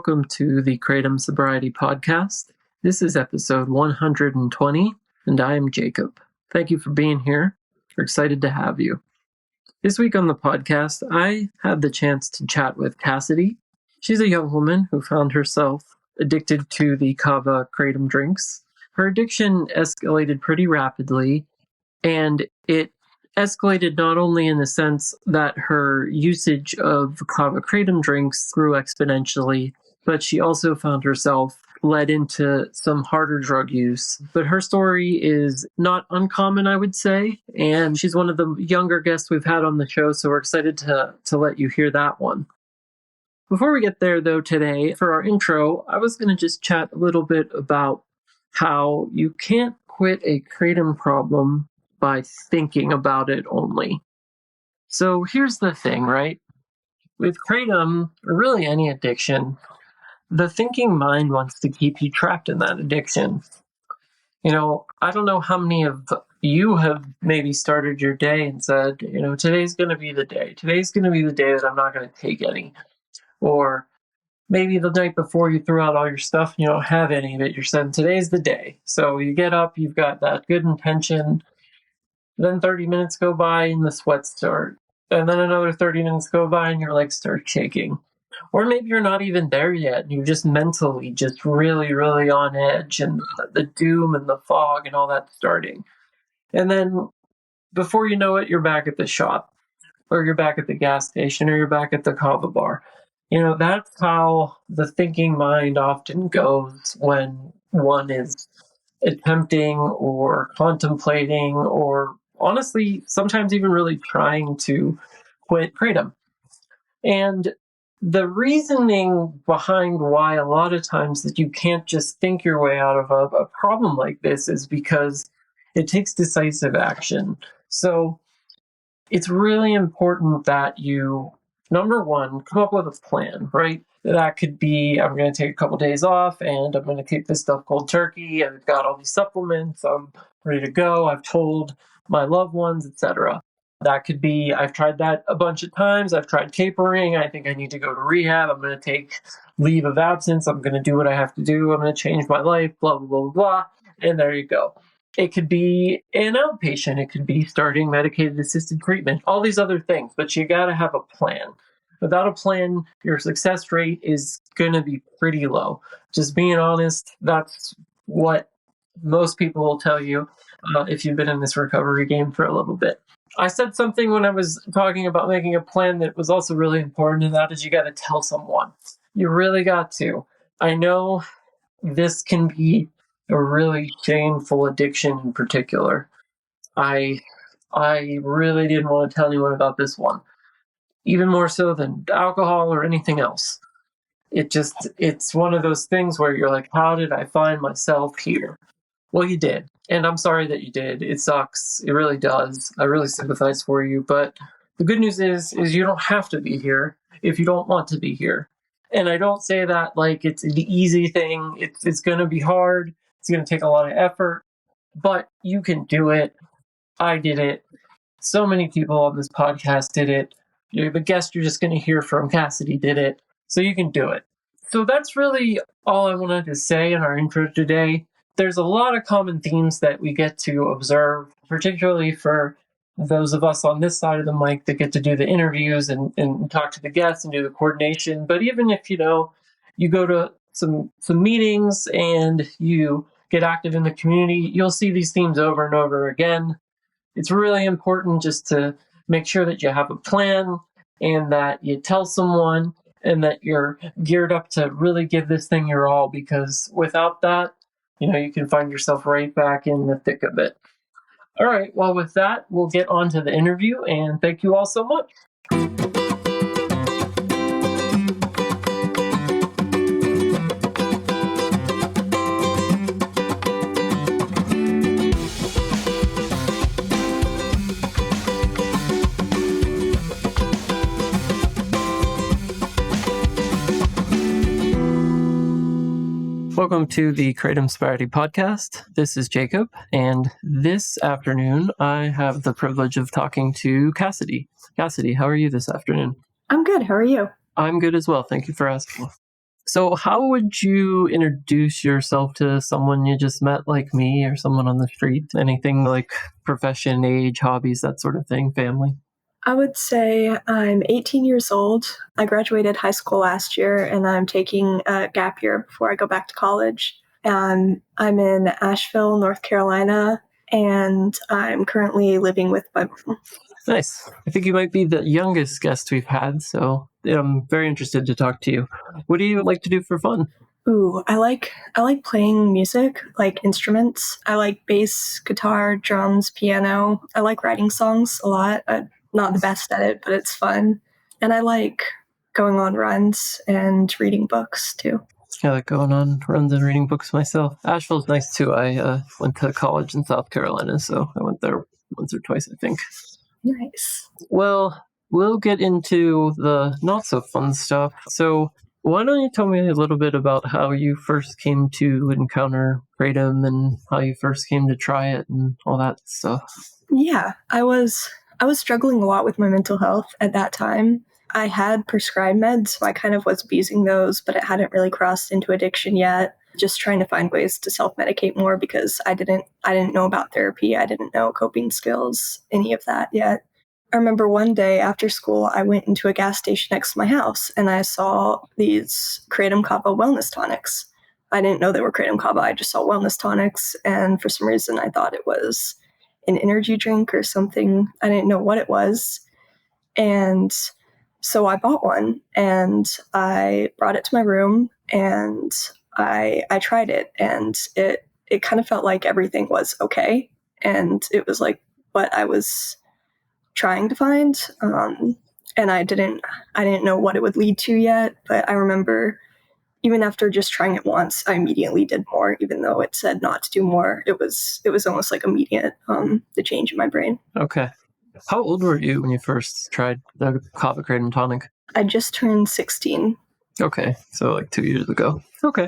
welcome to the Kratom Sobriety Podcast. This is episode 120, and I am Jacob. Thank you for being here. We're excited to have you. This week on the podcast, I had the chance to chat with Cassidy. She's a young woman who found herself addicted to the kava kratom drinks. Her addiction escalated pretty rapidly, and it escalated not only in the sense that her usage of kava kratom drinks grew exponentially, but she also found herself led into some harder drug use. But her story is not uncommon, I would say, and she's one of the younger guests we've had on the show, so we're excited to let you hear that one. Before we get there, though, today, for our intro, I was going to just chat a little bit about how you can't quit a kratom problem by thinking about it only. So here's the thing, right? With kratom, or really any addiction, the thinking mind wants to keep you trapped in that addiction. You know, I don't know how many of you have maybe started your day and said, today's going to be the day. Today's going to be the day that I'm not going to take any. Or maybe the night before you threw out all your stuff and you don't have any of it. You're saying, today's the day. So you get up, you've got that good intention. Then 30 minutes go by and the sweats start. And then another 30 minutes go by and your legs start shaking. Or maybe you're not even there yet. And you're just mentally just really, really on edge and the doom and the fog and all that starting. And then before you know it, you're back at the shop. Or you're back at the gas station. Or you're back at the kava bar. That's how the thinking mind often goes when one is attempting or contemplating or honestly, sometimes even really trying to quit kratom. And the reasoning behind why a lot of times that you can't just think your way out of a problem like this is because it takes decisive action. So it's really important that you, number one, come up with a plan, right? That could be, I'm going to take a couple days off and I'm going to take this stuff cold turkey. I've got all these supplements. I'm ready to go. I've told my loved ones, etc. That could be, I've tried that a bunch of times. I've tried tapering. I think I need to go to rehab. I'm going to take leave of absence. I'm going to do what I have to do. I'm going to change my life, blah, blah, blah, blah. And there you go. It could be an outpatient. It could be starting medicated assisted treatment, all these other things. But you got to have a plan. Without a plan, your success rate is going to be pretty low. Just being honest, that's what most people will tell you if you've been in this recovery game for a little bit. I said something when I was talking about making a plan that was also really important, and that is you got to tell someone. You really got to. I know this can be a really shameful addiction in particular. I really didn't want to tell anyone about this one. Even more so than alcohol or anything else. It's one of those things where you're like, how did I find myself here? Well, you did. And I'm sorry that you did. It sucks. It really does. I really sympathize for you. But the good news is you don't have to be here if you don't want to be here. And I don't say that like it's the easy thing. It's going to be hard. It's going to take a lot of effort. But you can do it. I did it. So many people on this podcast did it. The guest you're just going to hear from, Cassidy, did it. So you can do it. So that's really all I wanted to say in our intro today. There's a lot of common themes that we get to observe, particularly for those of us on this side of the mic that get to do the interviews and talk to the guests and do the coordination. But even if, you go to some meetings and you get active in the community, you'll see these themes over and over again. It's really important just to make sure that you have a plan and that you tell someone and that you're geared up to really give this thing your all, because without that, you can find yourself right back in the thick of it. All right, well, with that, we'll get on to the interview, and thank you all so much. Welcome to the Kratom Sobriety Podcast. This is Jacob, and this afternoon I have the privilege of talking to Cassidy. Cassidy, how are you this afternoon? I'm good. How are you? I'm good as well. Thank you for asking. So how would you introduce yourself to someone you just met, like me, or someone on the street? Anything like profession, age, hobbies, that sort of thing, family? I would say I'm 18 years old. I graduated high school last year, and I'm taking a gap year before I go back to college. I'm in Asheville, North Carolina, and I'm currently living with my mom. Nice. I think you might be the youngest guest we've had, so I'm very interested to talk to you. What do you like to do for fun? Ooh, I like playing music, like instruments. I like bass, guitar, drums, piano. I like writing songs a lot. I'm not the best at it, but it's fun. And I like going on runs and reading books too. I like going on runs and reading books myself. Asheville's nice too. I went to college in South Carolina, so I went there once or twice, I think. Nice. Well, we'll get into the not so fun stuff. So why don't you tell me a little bit about how you first came to encounter Kratom and how you first came to try it and all that stuff? Yeah, I was struggling a lot with my mental health at that time. I had prescribed meds, so I kind of was abusing those, but it hadn't really crossed into addiction yet. Just trying to find ways to self-medicate more because I didn't know about therapy. I didn't know coping skills, any of that yet. I remember one day after school, I went into a gas station next to my house and I saw these Kratom Kava wellness tonics. I didn't know they were Kratom Kava. I just saw wellness tonics, and for some reason I thought it was an energy drink or something. I didn't know what it was. And so I bought one and I brought it to my room and I tried it, and it kind of felt like everything was okay. And it was like what I was trying to find. And I didn't know what it would lead to yet, but I remember even after just trying it once, I immediately did more, even though it said not to do more. It was almost like immediate, the change in my brain. Okay. How old were you when you first tried the Kava Kratom tonic? I just turned 16. Okay, so like 2 years ago. Okay.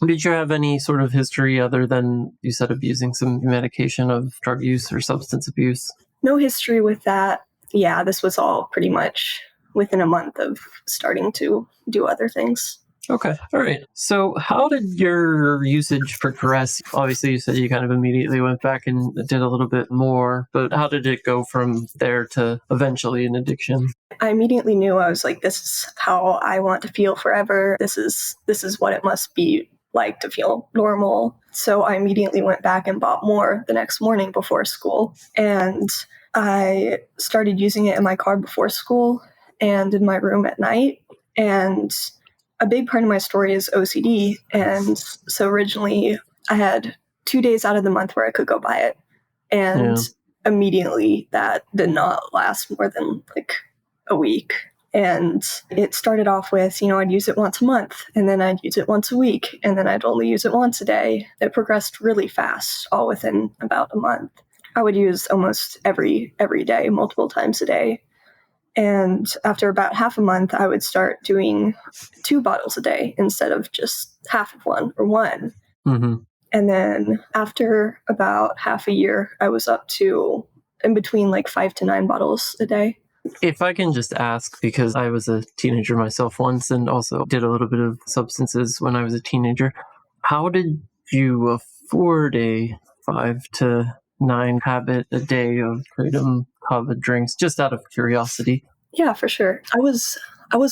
Did you have any sort of history other than, you said, abusing some medication of drug use or substance abuse? No history with that. Yeah, this was all pretty much within a month of starting to do other things. Okay. All right. So how did your usage progress? Obviously, you said you kind of immediately went back and did a little bit more, but how did it go from there to eventually an addiction? I immediately knew, I was like, this is how I want to feel forever. This is what it must be like to feel normal. So I immediately went back and bought more the next morning before school. And I started using it in my car before school and in my room at night. And a big part of my story is OCD. And so originally I had 2 days out of the month where I could go buy it. And immediately that did not last more than like a week. And it started off with, I'd use it once a month, and then I'd use it once a week, and then I'd only use it once a day. It progressed really fast, all within about a month. I would use almost every day, multiple times a day. And after about half a month, I would start doing 2 bottles a day instead of just half of one or one. Mm-hmm. And then after about half a year, I was up to in between like 5 to 9 bottles a day. If I can just ask, because I was a teenager myself once and also did a little bit of substances when I was a teenager, how did you afford a 5 to 9 habit a day of Kratom Kava drinks, just out of curiosity? Yeah, for sure. I was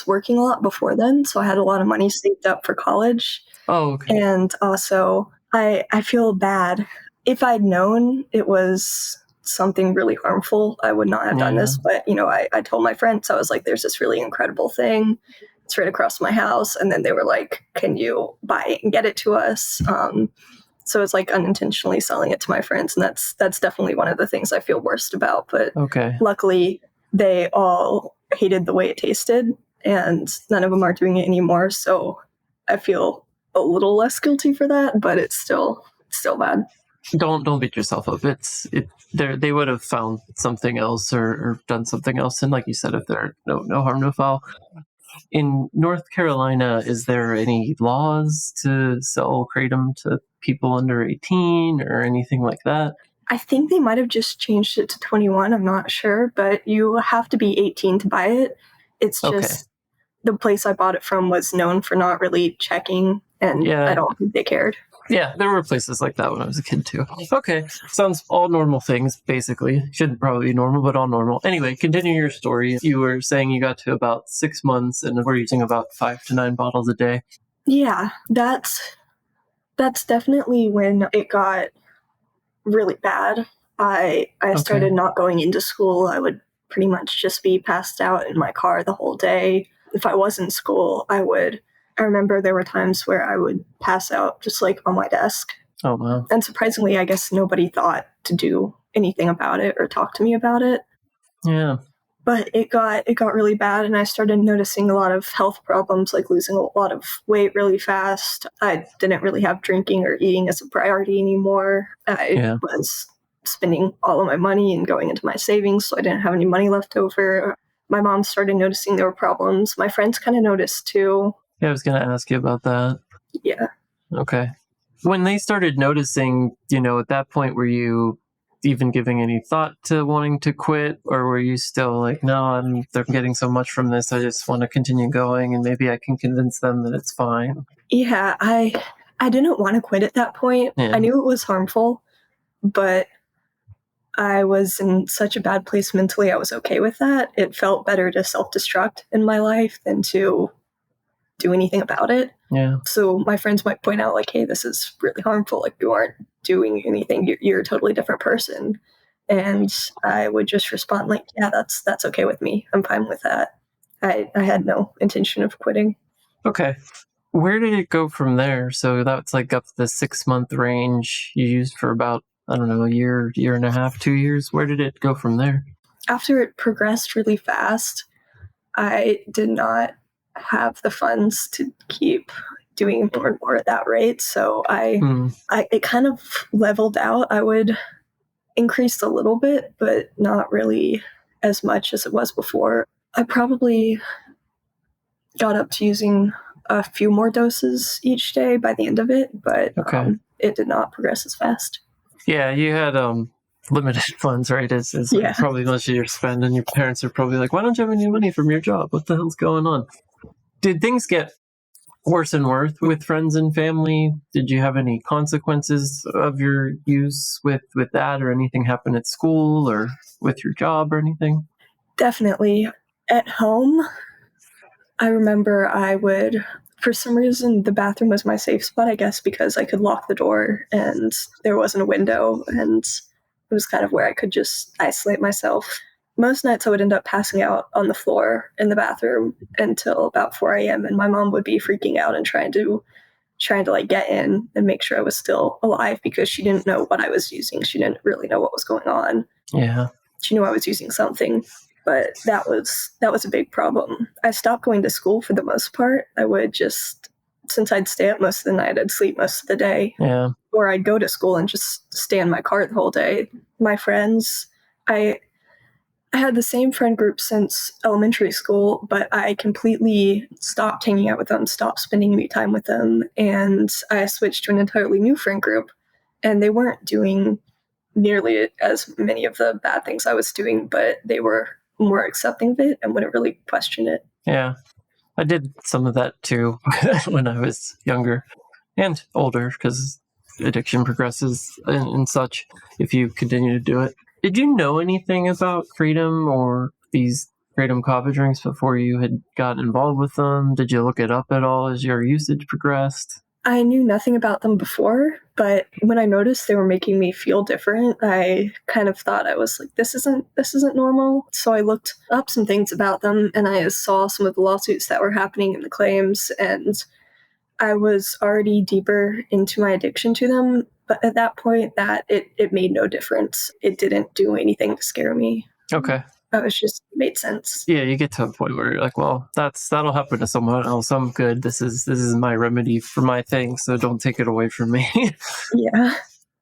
working a lot before then, so I had a lot of money saved up for college. Oh, okay. And also, I feel bad. If I'd known it was something really harmful, I would not have done this. But, I told my friends, I was like, there's this really incredible thing. It's right across my house. And then they were like, can you buy it and get it to us? So it's like unintentionally selling it to my friends. And that's definitely one of the things I feel worst about. But luckily, they all hated the way it tasted, and none of them are doing it anymore. So I feel a little less guilty for that, but it's still bad. Don't beat yourself up. They would have found something else or done something else. And like you said, if there no harm, no foul. In North Carolina, is there any laws to sell Kratom to people under 18 or anything like that? I think they might have just changed it to 21. I'm not sure, but you have to be 18 to buy it. It's just the place I bought it from was known for not really checking, and I don't think they cared. Yeah, there were places like that when I was a kid too. Okay, sounds all normal things, basically. Shouldn't probably be normal, but all normal. Anyway, continue your story. You were saying you got to about 6 months and were using about 5 to 9 bottles a day. Yeah, that's definitely when it got really bad. I started not going into school. I would pretty much just be passed out in my car the whole day. If I was in school, I remember there were times where I would pass out just like on my desk. Oh, wow. And surprisingly, I guess nobody thought to do anything about it or talk to me about it. Yeah. But it got really bad, and I started noticing a lot of health problems, like losing a lot of weight really fast. I didn't really have drinking or eating as a priority anymore. I was spending all of my money and going into my savings, so I didn't have any money left over. My mom started noticing there were problems. My friends kind of noticed too. Yeah, I was going to ask you about that. Yeah. Okay. When they started noticing, at that point, were you even giving any thought to wanting to quit, or were you still like, no, they're getting so much from this, I just want to continue going and maybe I can convince them that it's fine? Yeah, I didn't want to quit at that point. Yeah. I knew it was harmful, but I was in such a bad place mentally, I was okay with that. It felt better to self-destruct in my life than to do anything about it. Yeah. So my friends might point out, like, hey, this is really harmful. Like, you aren't doing anything. You're a totally different person. And I would just respond like, yeah, that's okay with me. I'm fine with that. I had no intention of quitting. Okay. Where did it go from there? So that's like up to the 6 month range you used for about, I don't know, a year and a half, 2 years. Where did it go from there? After it progressed really fast, I did not have the funds to keep doing more and more at that rate. So it kind of leveled out. I would increase a little bit, but not really as much as it was before. I probably got up to using a few more doses each day by the end of it, but it did not progress as fast. Yeah, you had limited funds, right? It's like probably most of your spend, and your parents are probably like, why don't you have any money from your job? What the hell's going on? Did things get worse and worse with friends and family? Did you have any consequences of your use with that, or anything happen at school or with your job or anything? Definitely. At home, I remember I would, for some reason, the bathroom was my safe spot, I guess, because I could lock the door and there wasn't a window, and it was kind of where I could just isolate myself. Most nights I would end up passing out on the floor in the bathroom until about 4 a.m. and my mom would be freaking out and trying to like get in and make sure I was still alive, because she didn't know what I was using. She didn't really know what was going on. Yeah. She knew I was using something, but that was a big problem. I stopped going to school for the most part. I would just, since I'd stay up most of the night, I'd sleep most of the day. Yeah. Or I'd go to school and just stay in my car the whole day. My friends, I had the same friend group since elementary school, but I completely stopped hanging out with them, stopped spending any time with them, and I switched to an entirely new friend group, and they weren't doing nearly as many of the bad things I was doing, but they were more accepting of it and wouldn't really question it. Yeah. I did some of that too when I was younger and older, because addiction progresses and such if you continue to do it. Did you know anything about Kratom or these Kratom coffee drinks before you had gotten involved with them? Did you look it up at all as your usage progressed? I knew nothing about them before, but when I noticed they were making me feel different, I kind of thought, I was like, this isn't normal. So I looked up some things about them, and I saw some of the lawsuits that were happening and the claims, and I was already deeper into my addiction to them. But at that point, that it made no difference. It didn't do anything to scare me. Okay. It was just made sense. Yeah, you get to a point where you're like, well, that'll happen to someone else. I'm good. This is my remedy for my thing, so don't take it away from me. Yeah.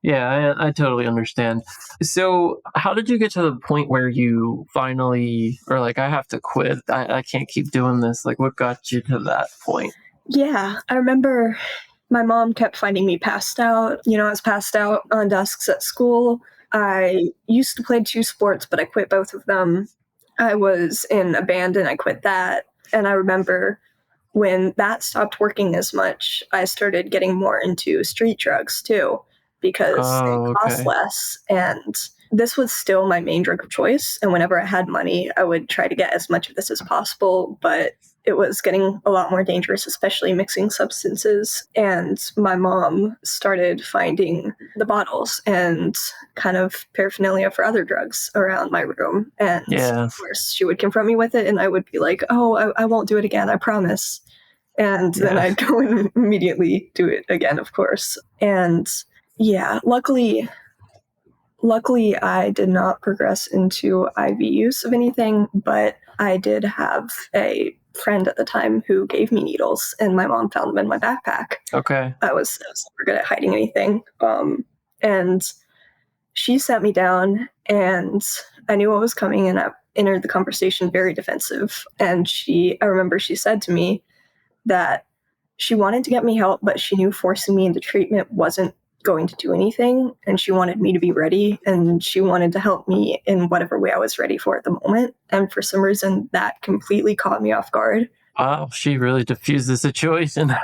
Yeah, I totally understand. So how did you get to the point where you finally are like, I have to quit. I can't keep doing this. Like, what got you to that point? Yeah, I remember my mom kept finding me passed out. I was passed out on desks at school. I used to play 2 sports, but I quit both of them. I was in a band and I quit that. And I remember when that stopped working as much, I started getting more into street drugs too, because they cost less. And this was still my main drug of choice. And whenever I had money, I would try to get as much of this as possible. But it was getting a lot more dangerous, especially mixing substances. And my mom started finding the bottles and kind of paraphernalia for other drugs around my room. And of course, she would confront me with it, and I would be like, oh, I won't do it again, I promise. And then I'd go and immediately do it again, of course. And yeah, luckily, I did not progress into IV use of anything, but I did have a friend at the time who gave me needles, and my mom found them in my backpack. Okay. I was never good at hiding anything. And she sat me down, and I knew what was coming, and I entered the conversation very defensive. And I remember she said to me that she wanted to get me help, but she knew forcing me into treatment wasn't going to do anything, and she wanted me to be ready, and she wanted to help me in whatever way I was ready for at the moment. And for some reason, that completely caught me off guard. Wow, she really diffused the situation.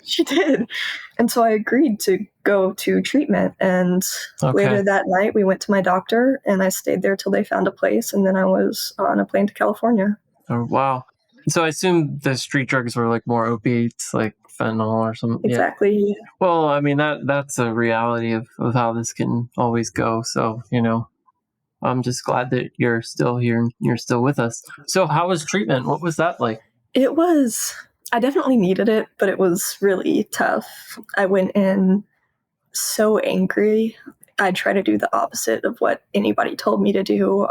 She did. And so I agreed to go to treatment. And later that night, we went to my doctor, and I stayed there till they found a place, and then I was on a plane to California. Oh, wow. So I assume the street drugs were like more opiates, like fentanyl or something. Exactly. Yeah. Well, I mean, that's a reality of how this can always go. So, I'm just glad that you're still here and you're still with us. So how was treatment? What was that like? I definitely needed it, but it was really tough. I went in so angry. I tried to do the opposite of what anybody told me to do.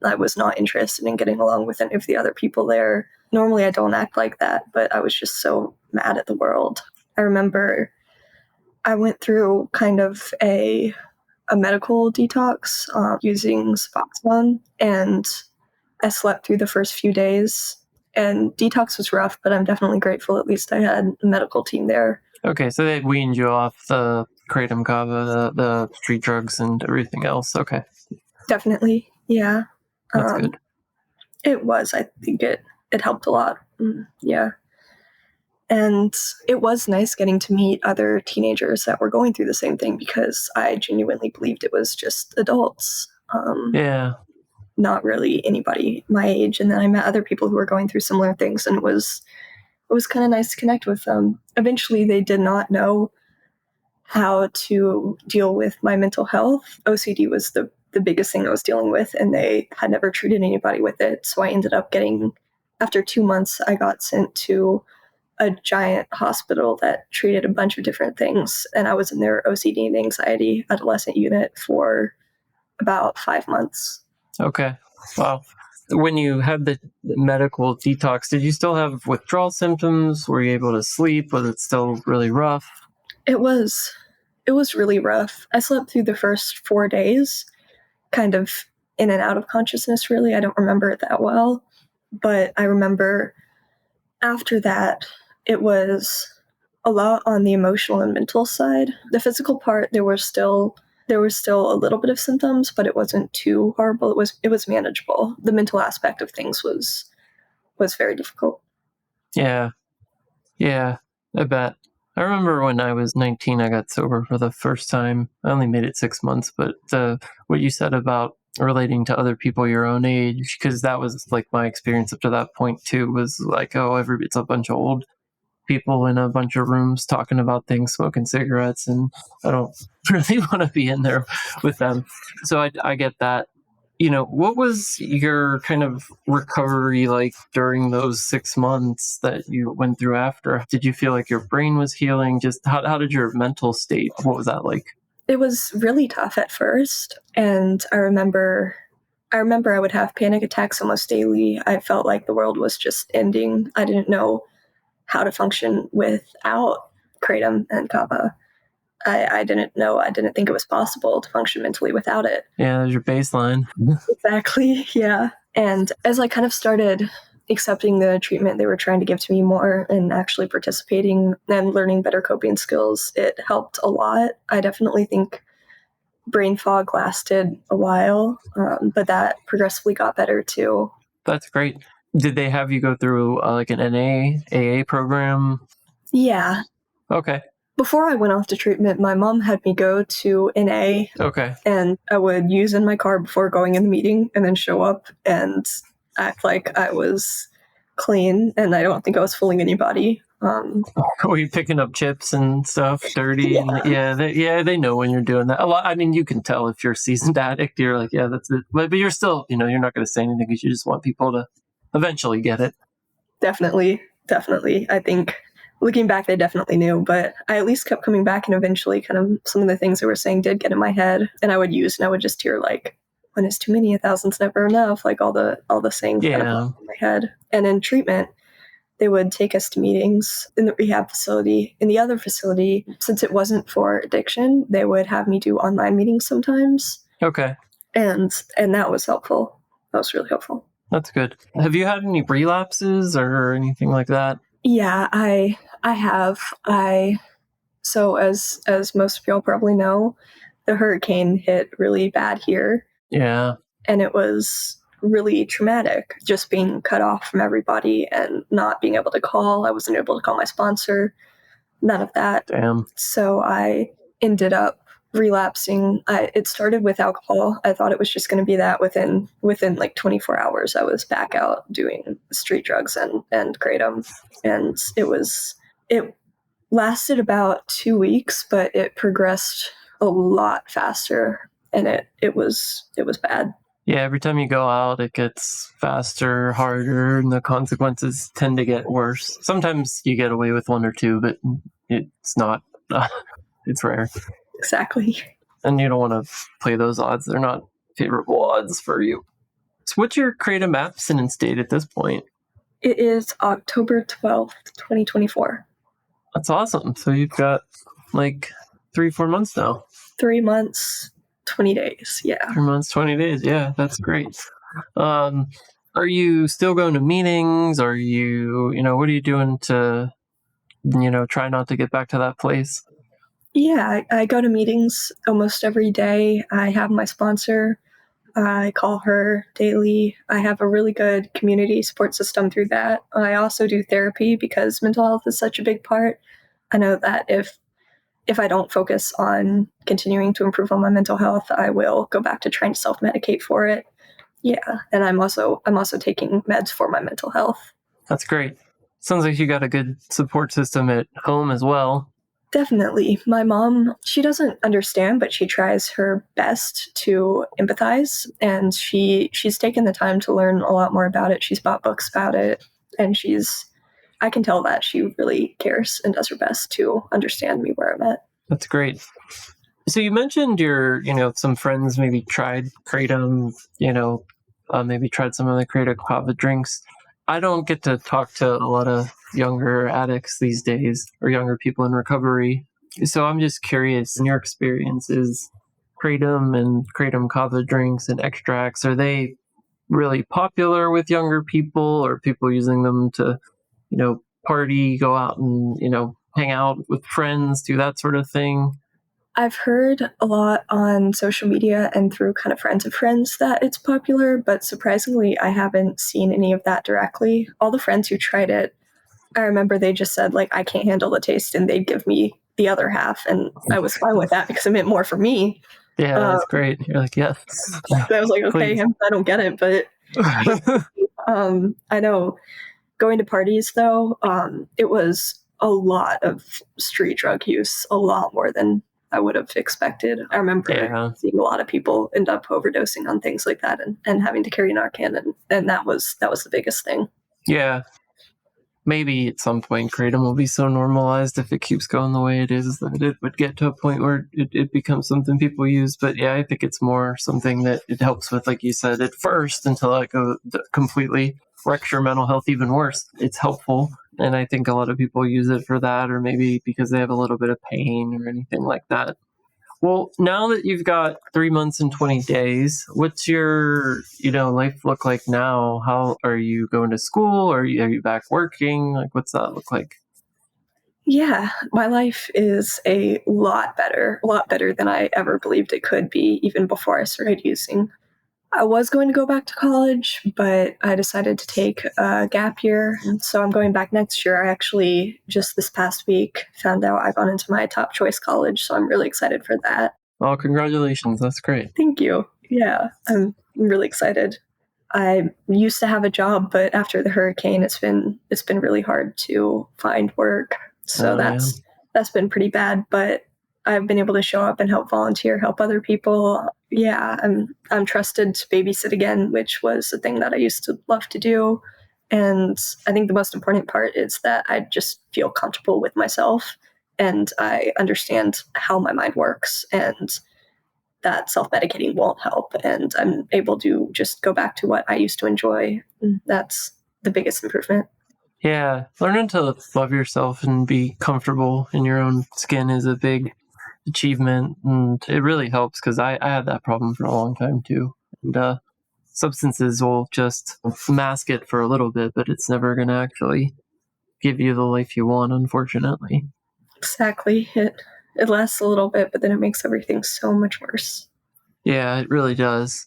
I was not interested in getting along with any of the other people there. Normally I don't act like that, but I was just so mad at the world. I remember I went through kind of a medical detox using Suboxone, and I slept through the first few days. And detox was rough, but I'm definitely grateful at least I had a medical team there. Okay, so they weaned you off the Kratom kava, the street drugs, and everything else. Okay. Definitely, yeah. That's good. It was. I think it helped a lot. Yeah. And it was nice getting to meet other teenagers that were going through the same thing, because I genuinely believed it was just adults. Not really anybody my age. And then I met other people who were going through similar things, and it was kind of nice to connect with them. Eventually, they did not know how to deal with my mental health. OCD was the biggest thing I was dealing with, and they had never treated anybody with it. So I ended up after 2 months, I got sent to a giant hospital that treated a bunch of different things. And I was in their OCD and anxiety adolescent unit for about 5 months. Okay. Wow. When you had the medical detox, did you still have withdrawal symptoms? Were you able to sleep? Was it still really rough? It was really rough. I slept through the first 4 days, kind of in and out of consciousness, really. I don't remember it that well. But I remember after that, it was a lot on the emotional and mental side. The physical part, there was still a little bit of symptoms, but it wasn't too horrible. It was manageable. The mental aspect of things was very difficult. Yeah, I bet. I remember when I was 19, I got sober for the first time. I only made it 6 months, but what you said about relating to other people your own age, because that was like my experience up to that point too, was like, it's a bunch of old people in a bunch of rooms talking about things, smoking cigarettes, and I don't really want to be in there with them. So I get that. What was your kind of recovery like during those 6 months that you went through after? Did you feel like your brain was healing? Just how did your mental state, what was that like? It was really tough at first. And I remember I would have panic attacks almost daily. I felt like the world was just ending. I didn't know how to function without Kratom and kava. I didn't think it was possible to function mentally without it. Yeah, there's your baseline. Exactly, yeah. And as I kind of started accepting the treatment they were trying to give to me more and actually participating and learning better coping skills, it helped a lot. I definitely think brain fog lasted a while, but that progressively got better too. That's great. Did they have you go through like an AA program? Yeah. Okay. Before I went off to treatment, my mom had me go to NA. Okay. And I would use in my car before going in the meeting and then show up and act like I was clean, and I don't think I was fooling anybody. Were you picking up chips and stuff, dirty? Yeah. And they know when you're doing that. A lot. I mean, you can tell if you're a seasoned addict. You're like, yeah, that's it. But you're still, you're not going to say anything because you just want people to eventually get it. Definitely. I think looking back, they definitely knew, but I at least kept coming back, and eventually kind of some of the things they were saying did get in my head, and I would just hear like, "One is too many, 1,000's never enough," like all the sayings kind of in my head. And in treatment, they would take us to meetings in the rehab facility. In the other facility, since it wasn't for addiction, they would have me do online meetings sometimes. Okay. And that was helpful. That was really helpful. That's good. Have you had any relapses or anything like that? Yeah, I have. So as most of y'all probably know, the hurricane hit really bad here. Yeah. And it was really traumatic, just being cut off from everybody and not being able to call. I wasn't able to call my sponsor, none of that. Damn. So I ended up relapsing. It started with alcohol. I thought it was just going to be that within like 24 hours, I was back out doing street drugs and Kratom. And it lasted about 2 weeks, but it progressed a lot faster, and it was bad. Yeah, every time you go out, it gets faster, harder, and the consequences tend to get worse. Sometimes you get away with one or two, but it's not. It's rare. Exactly. And you don't want to play those odds. They're not favorable odds for you. So what's your Kratom abstinence date at this point? It is October 12th, 2024. That's awesome. So you've got like 3-4 months now. 3 months, 20 days. Yeah. 3 months, 20 days. Yeah, that's great. Are you still going to meetings? Are you, what are you doing to, try not to get back to that place? Yeah, I go to meetings almost every day. I have my sponsor. I call her daily. I have a really good community support system through that. I also do therapy because mental health is such a big part. I know that if I don't focus on continuing to improve on my mental health, I will go back to trying to self-medicate for it. Yeah, and I'm also taking meds for my mental health. That's great. Sounds like you got a good support system at home as well. Definitely. My mom, she doesn't understand, but she tries her best to empathize, and she's taken the time to learn a lot more about it. She's bought books about it, and I can tell that she really cares and does her best to understand me where I'm at. That's great. So you mentioned some friends maybe tried Kratom, maybe tried some of the Kratom kava drinks. I don't get to talk to a lot of younger addicts these days or younger people in recovery. So I'm just curious, in your experiences, Kratom and Kratom kava drinks and extracts, are they really popular with younger people, or people using them to, party, go out and, hang out with friends, do that sort of thing? I've heard a lot on social media and through kind of friends of friends that it's popular, but surprisingly, I haven't seen any of that directly. All the friends who tried it, I remember they just said, like, I can't handle the taste, and they'd give me the other half, and I was fine with that because it meant more for me. Yeah, that's great. You're like, yes. I was like, okay, I don't get it, but I know going to parties, though, it was a lot of street drug use, a lot more than I would have expected. I remember seeing a lot of people end up overdosing on things like that and having to carry Narcan, and that was the biggest thing. Yeah. Maybe at some point Kratom will be so normalized, if it keeps going the way it is, that it would get to a point where it becomes something people use. But yeah, I think it's more something that it helps with, like you said, at first, until it completely wrecks your mental health even worse. It's helpful. And I think a lot of people use it for that, or maybe because they have a little bit of pain or anything like that. Well, now that you've got 3 months and 20 days, what's your, life look like now? How are you going to school? Are you back working? Like, what's that look like? Yeah, my life is a lot better than I ever believed it could be, even before I started using. I was going to go back to college, but I decided to take a gap year. And so I'm going back next year. I actually, just this past week, found out I got into my top choice college. So I'm really excited for that. Oh, congratulations. That's great. Thank you. Yeah, I'm really excited. I used to have a job, but after the hurricane, it's been really hard to find work. So that's been pretty bad. But I've been able to show up and help volunteer, help other people. Yeah, I'm trusted to babysit again, which was a thing that I used to love to do. And I think the most important part is that I just feel comfortable with myself and I understand how my mind works and that self-medicating won't help. And I'm able to just go back to what I used to enjoy. That's the biggest improvement. Yeah, learning to love yourself and be comfortable in your own skin is a big achievement, and it really helps because I had that problem for a long time too. And substances will just mask it for a little bit, but it's never going to actually give you the life you want, unfortunately. Exactly. It lasts a little bit, but then it makes everything so much worse. Yeah, it really does.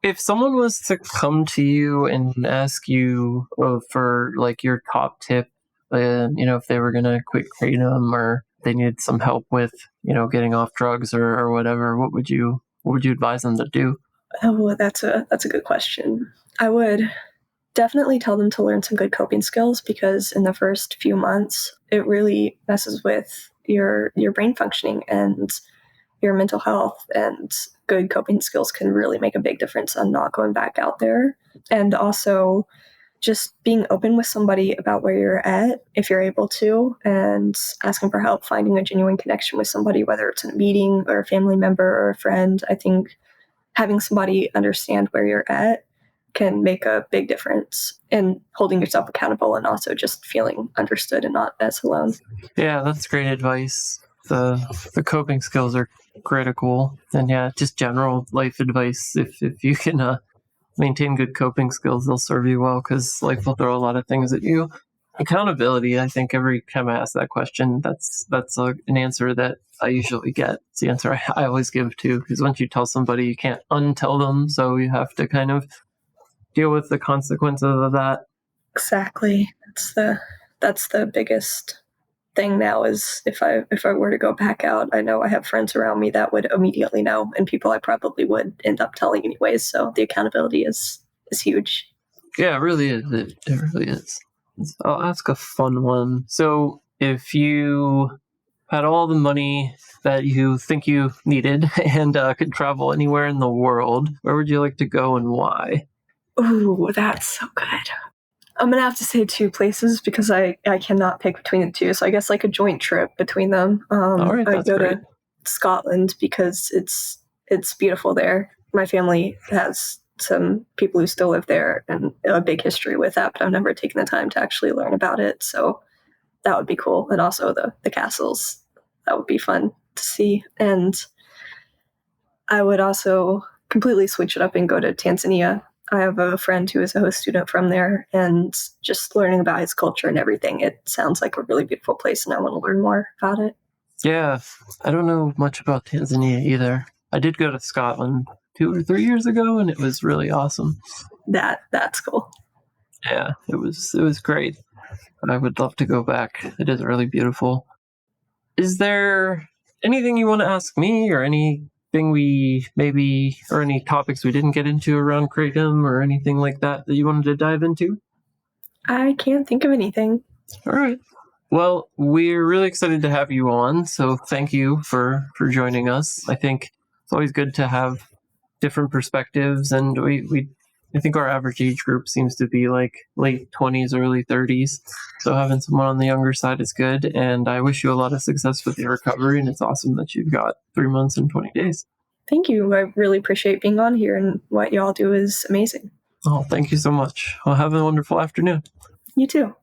If someone was to come to you and ask you for like your top tip, if they were going to quit kratom or they needed some help with, getting off drugs or whatever, what would you advise them to do? Oh, that's a good question. I would definitely tell them to learn some good coping skills because in the first few months, it really messes with your brain functioning and your mental health, and good coping skills can really make a big difference on not going back out there. And also just being open with somebody about where you're at, if you're able to, and asking for help, finding a genuine connection with somebody, whether it's in a meeting or a family member or a friend. I think having somebody understand where you're at can make a big difference in holding yourself accountable and also just feeling understood and not as alone. Yeah, that's great advice. The coping skills are critical, and yeah, just general life advice. If you can maintain good coping skills, they'll serve you well because life will throw a lot of things at you. Accountability, I think every time I ask that question, that's an answer that I usually get. It's the answer I always give too, because once you tell somebody, you can't untell them, so you have to kind of deal with the consequences of that. Exactly. That's the biggest thing now is if I were to go back out, I know I have friends around me that would immediately know, and people I probably would end up telling anyways. So the accountability is huge. Yeah, it really is. It really is. I'll ask a fun one. So if you had all the money that you think you needed and could travel anywhere in the world, where would you like to go and why? Ooh, that's so good. I'm going to have to say two places because I cannot pick between the two. So I guess like a joint trip between them. All right, I'd go great. to Scotland because it's beautiful there. My family has some people who still live there and a big history with that, but I've never taken the time to actually learn about it. So that would be cool. And also the castles, that would be fun to see. And I would also completely switch it up and go to Tanzania. I have a friend who is a host student from there, and just learning about his culture and everything, it sounds like a really beautiful place, and I want to learn more about it. Yeah, I don't know much about Tanzania either. I did go to Scotland 2 or 3 years ago, and it was really awesome. That's cool. Yeah, it was great. I would love to go back. It is really beautiful. Is there anything you want to ask me, or anything or any topics we didn't get into around kratom or anything like that you wanted to dive into? I can't think of anything. All right. Well, we're really excited to have you on, so thank you for joining us. I think it's always good to have different perspectives, and I think our average age group seems to be like late 20s, early 30s. So having someone on the younger side is good, and I wish you a lot of success with your recovery, and it's awesome that you've got 3 months and 20 days. Thank you. I really appreciate being on here, and what y'all do is amazing. Oh, thank you so much. Well, have a wonderful afternoon. You too.